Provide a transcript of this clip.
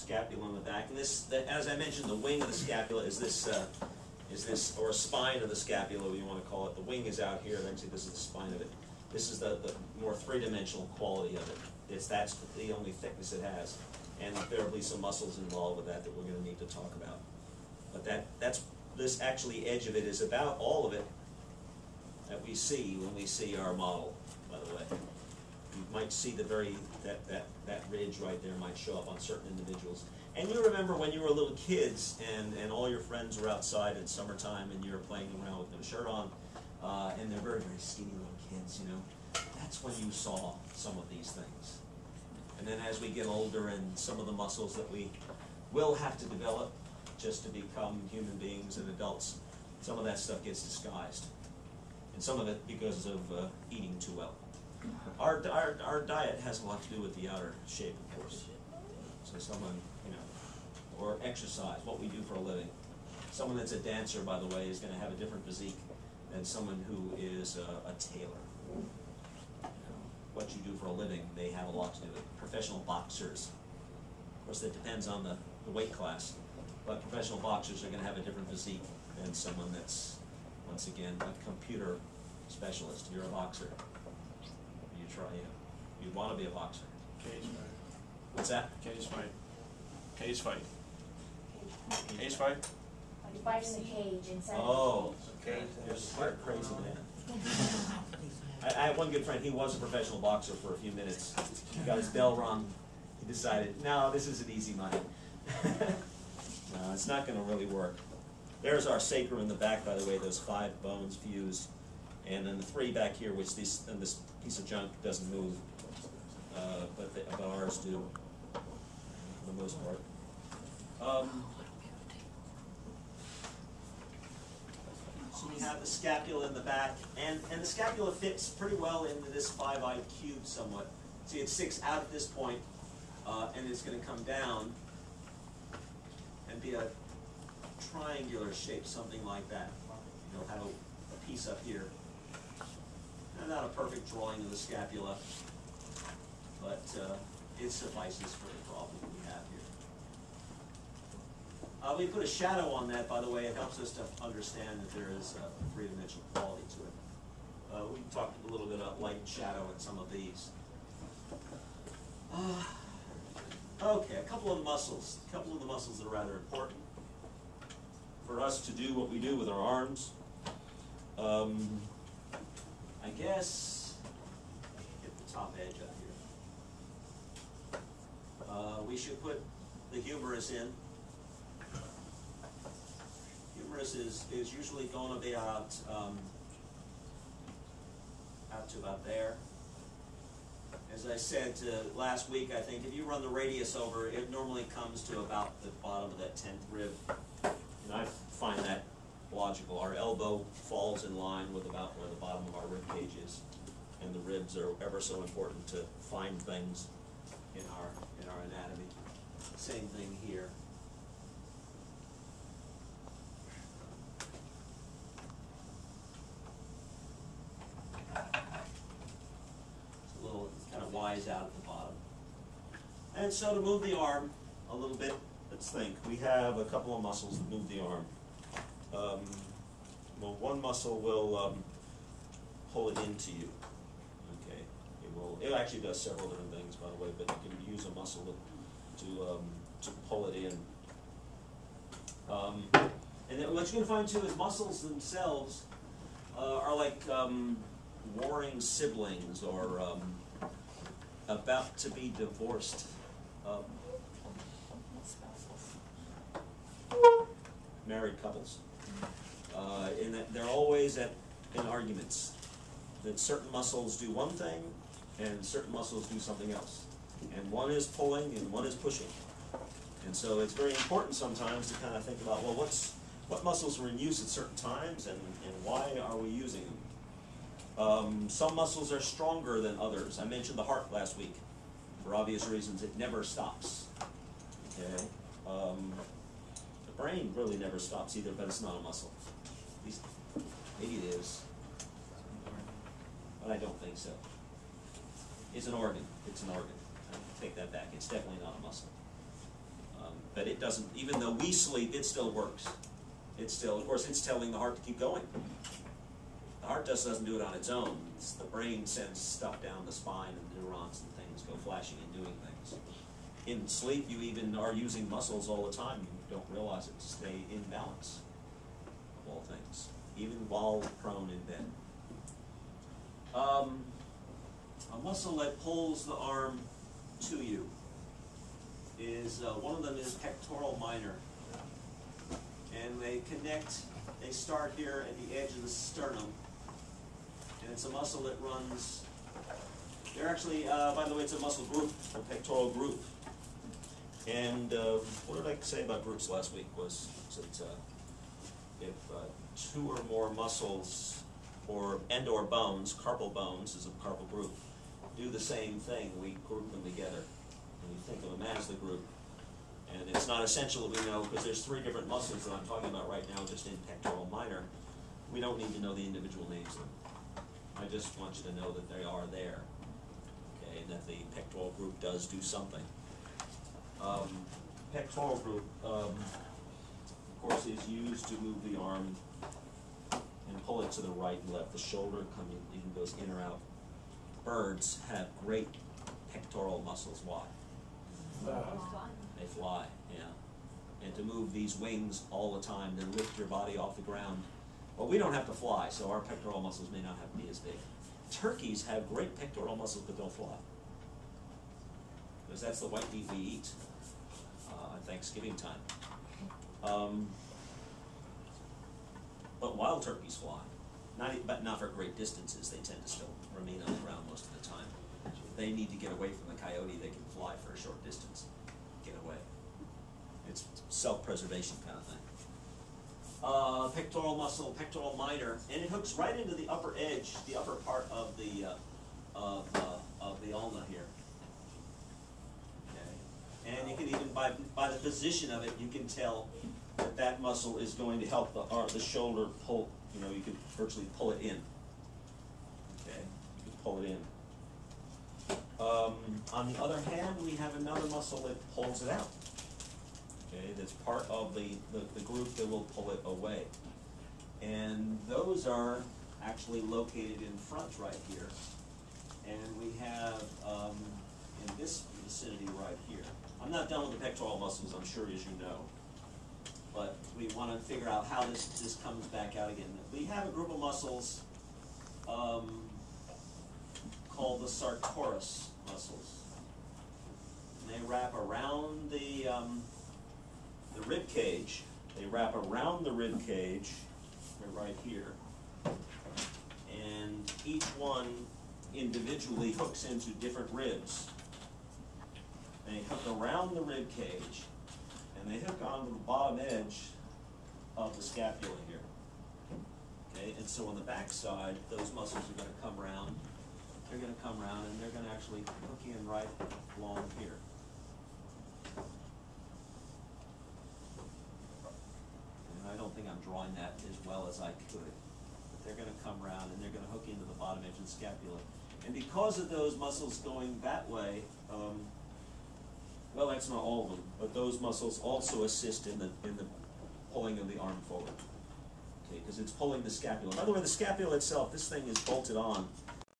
scapula in the back. And this, as I mentioned, the wing of the scapula is this, or spine of the scapula, you want to call it. The wing is out here, then see this is the spine of it. This is the more three-dimensional quality of it. That's the only thickness it has. And there will be some muscles involved with that we're going to need to talk about. But that's this actually edge of it is about all of it that we see when we see our model, by the way. You might see the that ridge right there might show up on certain individuals. And you remember when you were little kids and all your friends were outside in summertime and you were playing around with no shirt on, and they're very, very skinny little kids, you know. That's when you saw some of these things. And then as we get older and some of the muscles that we will have to develop just to become human beings and adults, some of that stuff gets disguised. And some of it because of eating too well. Our diet has a lot to do with the outer shape, of course. So someone, you know, or exercise, what we do for a living. Someone that's a dancer, by the way, is going to have a different physique than someone who is a tailor. What you do for a living, they have a lot to do with it. Professional boxers, of course that depends on the weight class, but professional boxers are going to have a different physique than someone that's, once again, a computer specialist. You're a boxer. You try, you want to be a boxer. Cage fight. What's that? Cage fight. Cage fight. Cage fight? You fight in the cage inside Oh, the cage. you're a smart, crazy man. I have one good friend, he was a professional boxer for a few minutes. He got his bell rung. He decided, no, this isn't easy money. No, it's not going to really work. There's our sacrum in the back, by the way, those 5 bones fused. And then the 3 back here, which this piece of junk doesn't move, but ours do, for the most part. So we have the scapula in the back, and the scapula fits pretty well into this 5-eyed cube somewhat. See, it sticks out at this point, and it's going to come down and be a triangular shape, something like that. You'll have a piece up here. Not a perfect drawing of the scapula, but it suffices for the problem we have here. We put a shadow on that, by the way. It helps us to understand that there is a three-dimensional quality to it. We talked a little bit about light and shadow in some of these. Okay, a couple of the muscles that are rather important for us to do what we do with our arms. I guess, get the top edge up here. We should put the humerus in. Humerus is usually going to be out to about there. As I said last week, I think if you run the radius over, it normally comes to about the bottom of that 10th rib. And I find that logical. Our elbow falls in line with about where the bottom of our rib cage is, and the ribs are ever so important to find things in our anatomy. Same thing here. It's a little kind of wise out at the bottom. And so to move the arm a little bit, let's think. We have a couple of muscles that move the arm. Well, one muscle will pull it into you. Okay, it actually does several different things, by the way, but you can use a muscle to pull it in. And then what you're going to find too is muscles themselves are like warring siblings or about to be divorced. Married couples. In that they're always in arguments. That certain muscles do one thing and certain muscles do something else. And one is pulling and one is pushing. And so it's very important sometimes to kind of think about, well, what muscles are in use at certain times and why are we using them? Some muscles are stronger than others. I mentioned the heart last week. For obvious reasons, it never stops. Okay? The brain really never stops either, but it's not a muscle. At least, maybe it is. But I don't think so. It's an organ. It's an organ. I take that back. It's definitely not a muscle. but it doesn't, even though we sleep, it still works. It still, of course, it's telling the heart to keep going. The heart just doesn't do it on its own. It's the brain sends stuff down the spine, and neurons and things go flashing and doing things. In sleep, you even are using muscles all the time. You don't realize it to stay in balance, of all things, even while prone in bed. A muscle that pulls the arm to you is, one of them is pectoral minor. And they connect, they start here at the edge of the sternum. And it's a muscle that runs, they're actually, by the way, it's a muscle group, a pectoral group. And what did I say about groups last week? Was it if two or more muscles or bones, carpal bones is a carpal group, do the same thing, we group them together. And we think of them as the group. And it's not essential that we know, because there's 3 different muscles that I'm talking about right now just in pectoral minor. We don't need to know the individual names of them. I just want you to know that they are there, okay, and that the pectoral group does do something. Pectoral group, of course, is used to move the arm and pull it to the right and left. The shoulder even goes in or out. Birds have great pectoral muscles. Why? They fly, yeah. And to move these wings all the time, to lift your body off the ground. Well, we don't have to fly, so our pectoral muscles may not have to be as big. Turkeys have great pectoral muscles but don't fly, because that's the white meat we eat at Thanksgiving time. But wild turkeys fly, but not for great distances. They tend to still remain on the ground most of the time. They need to get away from the coyote. They can fly for a short distance, get away. It's self-preservation kind of thing. Pectoral muscle, pectoral minor, and it hooks right into the upper edge, the upper part of the ulna here. Okay, and you can even by the position of it, you can tell that that muscle is going to help the shoulder pull. You know, you can virtually pull it in. Okay, you can pull it in. On the other hand, we have another muscle that pulls it out. Okay, that's part of the group that will pull it away. And those are actually located in front right here. And we have in this vicinity right here. I'm not done with the pectoral muscles, I'm sure, as you know. But we want to figure out how this comes back out again. We have a group of muscles called the sartorius muscles. And they wrap around the rib cage. They wrap around the rib cage. They're right here. And each one individually hooks into different ribs. They hook around the rib cage, and they hook onto the bottom edge of the scapula here. Okay, and so on the back side, those muscles are going to come around. They're going to come around, and they're going to actually hook in right along here. And I don't think I'm drawing that as well as I could. But they're going to come around, and they're going to hook into the bottom edge of the scapula. And because of those muscles going that way, well, that's not all of them, but those muscles also assist in the pulling of the arm forward. Okay, because it's pulling the scapula. By the way, the scapula itself, this thing is bolted on